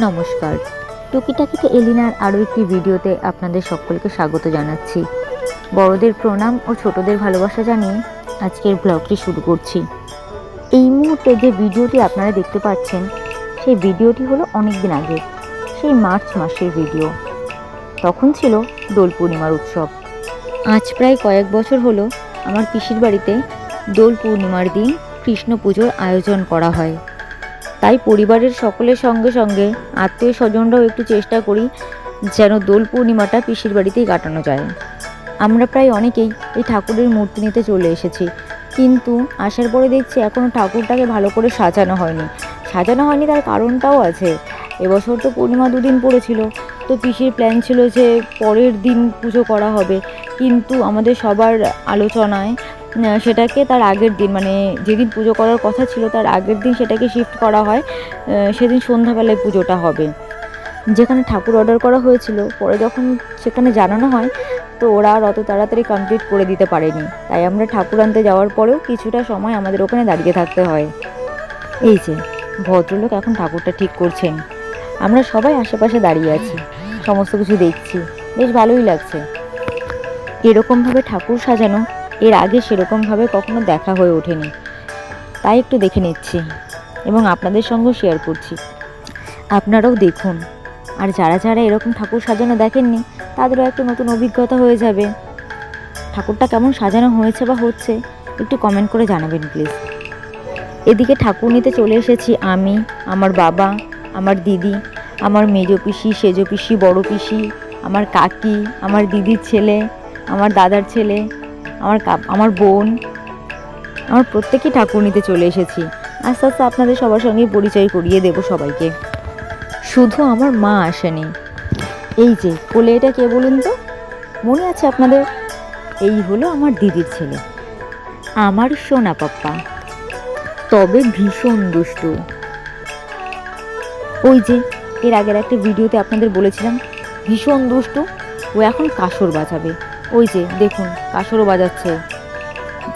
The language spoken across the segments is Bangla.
নমস্কার, টুকিটাকিতে এলিনার আরও একটি ভিডিওতে আপনাদের সকলকে স্বাগত জানাচ্ছি। বড়দের প্রণাম ও ছোটদের ভালোবাসা জানিয়ে আজকের ব্লগটি শুরু করছি। এই মুহূর্তে যে ভিডিওটি আপনারা দেখতে পাচ্ছেন সেই ভিডিওটি হলো অনেক দিন আগে, সেই মার্চ মাসের ভিডিও। তখন ছিল দোল পূর্ণিমার উৎসব। আজ প্রায় কয়েক বছর হলো আমার পিসির বাড়িতে দোল পূর্ণিমার দিন কৃষ্ণ পুজোর আয়োজন করা হয়। তাই পরিবারের সকলের সঙ্গে সঙ্গে আত্মীয় স্বজনরাও একটু চেষ্টা করি যেন দোল পূর্ণিমাটা পিসির বাড়িতেই কাটানো যায়। আমরা প্রায় অনেকেই এই ঠাকুরের মূর্তি নিতে চলে এসেছি, কিন্তু আসার পরে দেখছি এখনও ঠাকুরটাকে ভালো করে সাজানো হয়নি। তার কারণটাও আছে। এবছর তো পূর্ণিমা দুদিন পড়েছিল, তো পিসির প্ল্যান ছিল যে পরের দিন পুজো করা হবে, কিন্তু আমাদের সবার আলোচনায় সেটাকে তার আগের দিন, মানে যেদিন পুজো করার কথা ছিল তার আগের দিন সেটাকে শিফট করা হয়। সেদিন সন্ধ্যাবেলায় পুজোটা হবে। যেখানে ঠাকুর অর্ডার করা হয়েছিল, পরে যখন সেখানে জানানো হয় তো ওরা আর অত তাড়াতাড়ি কমপ্লিট করে দিতে পারেনি। তাই আমরা ঠাকুর আনতে যাওয়ার পরেও কিছুটা সময় আমাদের ওখানে দাঁড়িয়ে থাকতে হয়। এই যে ভদ্রলোক এখন ঠাকুরটা ঠিক করছেন, আমরা সবাই আশেপাশে দাঁড়িয়ে আছি, সমস্ত কিছু দেখছি, বেশ ভালোই লাগছে। এরকমভাবে ঠাকুর সাজানো এর আগে সেরকমভাবে কখনো দেখা হয়ে ওঠেনি, তাই একটু দেখে নিচ্ছি এবং আপনাদের সঙ্গেও শেয়ার করছি। আপনারাও দেখুন, আর যারা যারা এরকম ঠাকুর সাজানো দেখেননি তাদেরও একটা নতুন অভিজ্ঞতা হয়ে যাবে। ঠাকুরটা কেমন সাজানো হয়েছে বা হচ্ছে একটু কমেন্ট করে জানাবেন প্লিজ। এদিকে ঠাকুর নিতে চলে এসেছি আমি, আমার বাবা, আমার দিদি, আমার মেজো পিসি, সেজো পিসি, বড় পিসি, আমার কাকি, আমার দিদির ছেলে, আমার দাদার ছেলে, আমার বোন, আমার প্রত্যেকেই ঠাকুর নিতে চলে এসেছি। আস্তে আস্তে আপনাদের সবার সঙ্গে পরিচয় করিয়ে দেব সবাইকে। শুধু আমার মা আসেনি। এই যে কোলে এটা কে বলুন তো, মনে আছে আপনাদের? এই হলো আমার দিদির ছেলে, আমার সোনা পাপ্পা, তবে ভীষণ দুষ্টু। ওই যে এর আগের একটা ভিডিওতে আপনাদের বলেছিলাম ভীষণ দুষ্টু, ও এখন কাসর বাজাবে। ওই যে দেখুন কাসরও বাজাচ্ছে।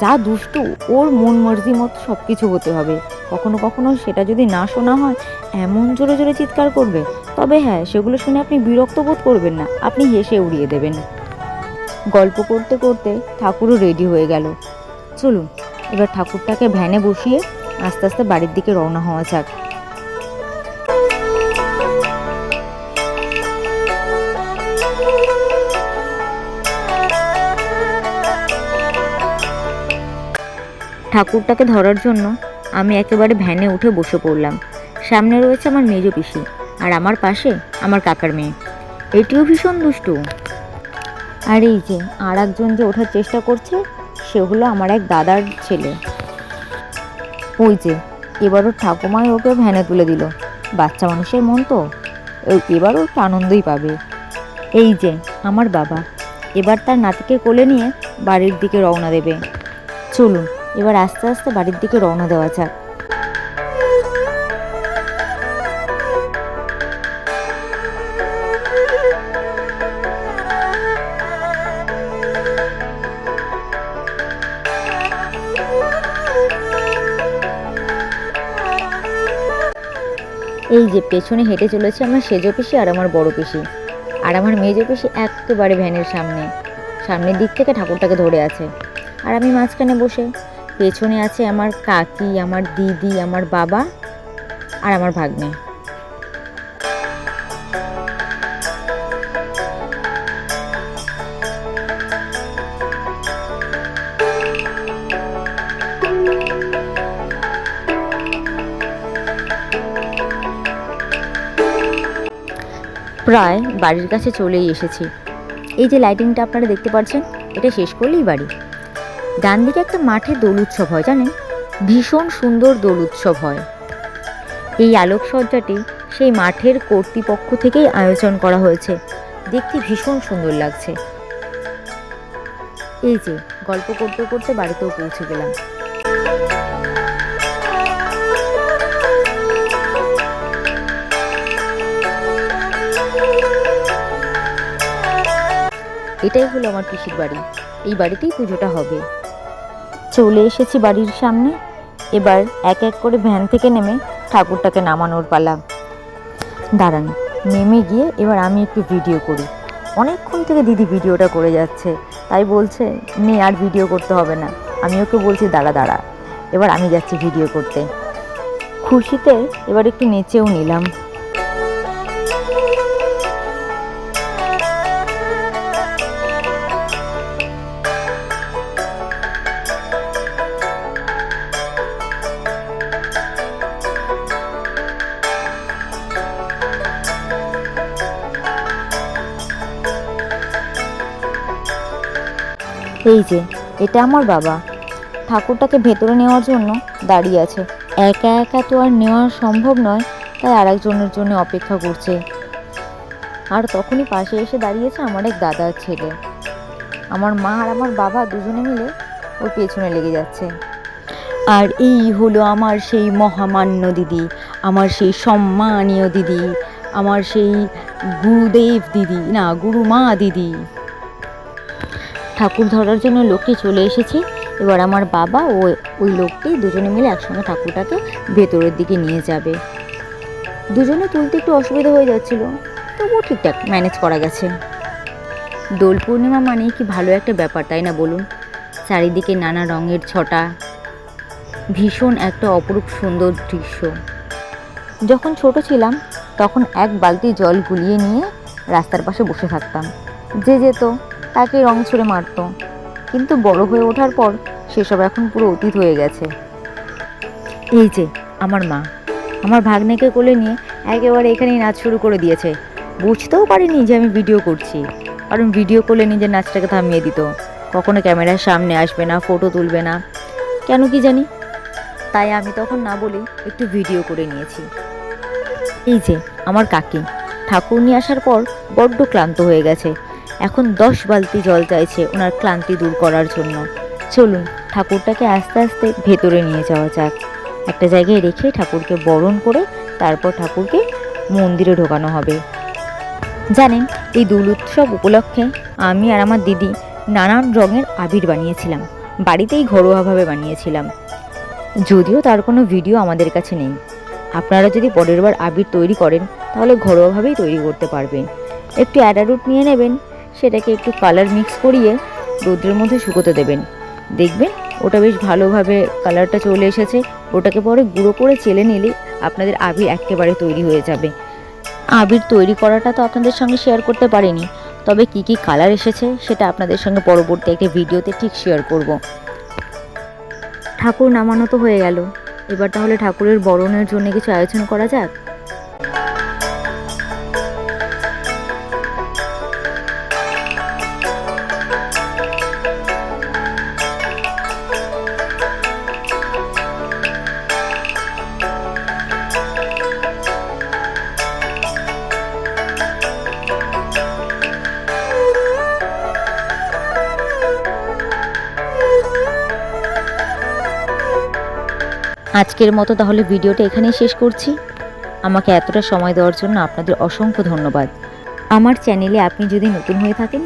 যা দুষ্টু, ওর মন মর্জি মতো সব কিছু হতে হবে। কখনো কখনো সেটা যদি না শোনা হয় এমন জোরে জোরে চিৎকার করবে, তবে হ্যাঁ সেগুলো শুনে আপনি বিরক্ত বোধ করবেন না, আপনি হেসে উড়িয়ে দেবেন। গল্প করতে করতে ঠাকুরও রেডি হয়ে গেল। চলুন এবার ঠাকুরটাকে ভ্যানে বসিয়ে আস্তে আস্তে বাড়ির দিকে রওনা হওয়া যাক। ঠাকুরটাকে ধরার জন্য আমি একেবারে ভ্যানে উঠে বসে পড়লাম। সামনে রয়েছে আমার মেজো পিসি, আর আমার পাশে আমার কাকার মেয়ে, এটিও ভীষণ দুষ্টু। আর এই যে আর একজন যে ওঠার চেষ্টা করছে সে হলো আমার এক দাদার ছেলে। ওই যে এবারও ঠাকুমায় ওকে ভ্যানে তুলে দিল। বাচ্চা মানুষের মন তো, এবারও একটু আনন্দই পাবে। এই যে আমার বাবা এবার তার নাতিকে কোলে নিয়ে বাড়ির দিকে রওনা দেবে। চলুন এবার আস্তে আস্তে বাড়ির দিকে রওনা দেওয়া যাক। এই যে পেছনে হেঁটে চলেছে আমার সেজো পিসি আর আমার বড় পিসি, আর আমার মেজো পিসি একেবারে ভ্যানের সামনের দিক থেকে ঠাকুরটাকে ধরে আছে, আর আমি মাঝখানে বসে। পেছনে আছে আমার কাকি, আমার দিদি, আমার বাবা আর আমার ভাগ্নে। প্রায় বাড়ির কাছে চলেই এসেছি। এই যে লাইটিংটা আপনারা দেখতে পাচ্ছেন, এটা শেষ করলেই বাড়ি। ডান দিকে একটা মাঠে দোল উৎসব হয়, জানেন, ভীষণ সুন্দর দোল উৎসব হয়। এই আলোকসজ্জাটি সেই মাঠের কর্তৃপক্ষ থেকেই আয়োজন করা হয়েছে, দেখতে ভীষণ সুন্দর লাগছে। এই যে গল্প করতে করতে বাড়িতেও পৌঁছে গেলাম। এটাই হলো আমার পিসির বাড়ি, এই বাড়িতেই পুজোটা হবে। চলে এসেছি বাড়ির সামনে। এবার এক এক করে ভ্যান থেকে নেমে ঠাকুরটাকে নামানোর পালা। দাঁড়ান, নেমে গিয়ে এবার আমি একটু ভিডিও করি। অনেকক্ষণ থেকে দিদি ভিডিওটা করে যাচ্ছে, তাই বলছে নে আর ভিডিও করতে হবে না। আমি ওকে বলছি দাঁড়া দাঁড়া, এবার আমি যাচ্ছি ভিডিও করতে। খুশিতে এবার একটু নেচেও নিলাম। এই যে এটা আমার বাবা, ঠাকুরটাকে ভেতরে নেওয়ার জন্য দাঁড়িয়ে আছে। একা একা তো আর নেওয়া সম্ভব নয়, তাই আরেকজনের জন্য অপেক্ষা করছে। আর তখনই পাশে এসে দাঁড়িয়েছে আমার এক দাদার ছেলে। আমার মা আর আমার বাবা দুজনে মিলে ওর পেছনে লেগে যাচ্ছে। আর এই হলো আমার সেই মহামান্য দিদি, আমার সেই সম্মানীয় দিদি, আমার সেই গুরুদেব দিদি, না গুরুমা দিদি। ঠাকুর ধরার জন্য লোকটি চলে এসেছে। এবার আমার বাবা ও ওই লোকটি দুজনে মিলে একসঙ্গে ঠাকুরটাকে ভেতরের দিকে নিয়ে যাবে। দুজনে তুলতে একটু অসুবিধা হয়ে যাচ্ছিল, তবুও ঠিকঠাক ম্যানেজ করা গেছে। দোল পূর্ণিমা মানেই কি ভালো একটা ব্যাপার, তাই না বলুন? চারিদিকে নানা রঙের ছটা, ভীষণ একটা অপরূপ সুন্দর দৃশ্য। যখন ছোট ছিলাম তখন এক বালতি জল গুলিয়ে নিয়ে রাস্তার পাশে বসে থাকতাম, যে যেত তাকে রং ছুঁড়ে মারতো। কিন্তু বড় হয়ে ওঠার পর সেসব এখন পুরো অতীত হয়ে গেছে। এই যে আমার মা আমার ভাগ্নেকে কোলে নিয়ে একেবারে এখানেই নাচ শুরু করে দিয়েছে। বুঝতেও পারিনি যে আমি ভিডিও করছি, কারণ ভিডিও করলে নিজের নাচটাকে থামিয়ে দিত। কখনো ক্যামেরার সামনে আসবে না, ফটো তুলবে না, কেন কি জানি। তাই আমি তখন না বলেই একটু ভিডিও করে নিয়েছি। এই যে আমার কাকি ঠাকুর নিয়ে আসার পর বড্ড ক্লান্ত হয়ে গেছে, এখন 10 বালতি জল চাইছে ওনার ক্লান্তি দূর করার জন্য। চলুন ঠাকুরটাকে আস্তে আস্তে ভেতরে নিয়ে যাওয়া যাক। একটা জায়গায় রেখে ঠাকুরকে বরণ করে তারপর ঠাকুরকে মন্দিরে ঢোকানো হবে। জানেন, এই দোল উৎসব উপলক্ষে আমি আর আমার দিদি নানান রঙের আবির বানিয়েছিলাম, বাড়িতেই ঘরোয়াভাবে বানিয়েছিলাম। যদিও তার কোনো ভিডিও আমাদের কাছে নেই। আপনারা যদি পরের বার আবির তৈরি করেন তাহলে ঘরোয়াভাবেই তৈরি করতে পারবেন। একটু অ্যারারুট নিয়ে নেবেন, সেটাকে একটু কালার মিক্স করিয়ে রোদ্রের মধ্যে শুকোতে দেবেন। দেখবেন ওটা বেশ ভালোভাবে কালারটা চলে এসেছে। ওটাকে পরে গুঁড়ো করে চেলে নিলে আপনাদের আবির একেবারে তৈরি হয়ে যাবে। আবির তৈরি করাটা তো আপনাদের সঙ্গে শেয়ার করতে পারিনি, তবে কি কি কালার এসেছে সেটা আপনাদের সঙ্গে পরবর্তী একটা ভিডিওতে ঠিক শেয়ার করব। ঠাকুর নামানো তো হয়ে গেল, এবার তাহলে ঠাকুরের বরণের জন্য কিছু আয়োজন করা যাক। আজকের মতো তাহলে ভিডিওটা এখানেই শেষ করছি। আমাকে এতটা সময় দেওয়ার জন্য আপনাদের অসংখ্য ধন্যবাদ। আমার চ্যানেলে আপনি যদি নতুন হয়ে থাকেন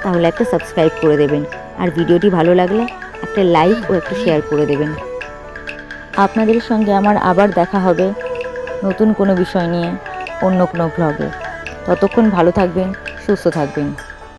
তাহলে একটা সাবস্ক্রাইব করে দেবেন, আর ভিডিওটি ভালো লাগলে একটা লাইক ও একটা শেয়ার করে দেবেন। আপনাদের সঙ্গে আমার আবার দেখা হবে নতুন কোনো বিষয় নিয়ে, অন্য কোনো ব্লগে। ততক্ষণ ভালো থাকবেন, সুস্থ থাকবেন।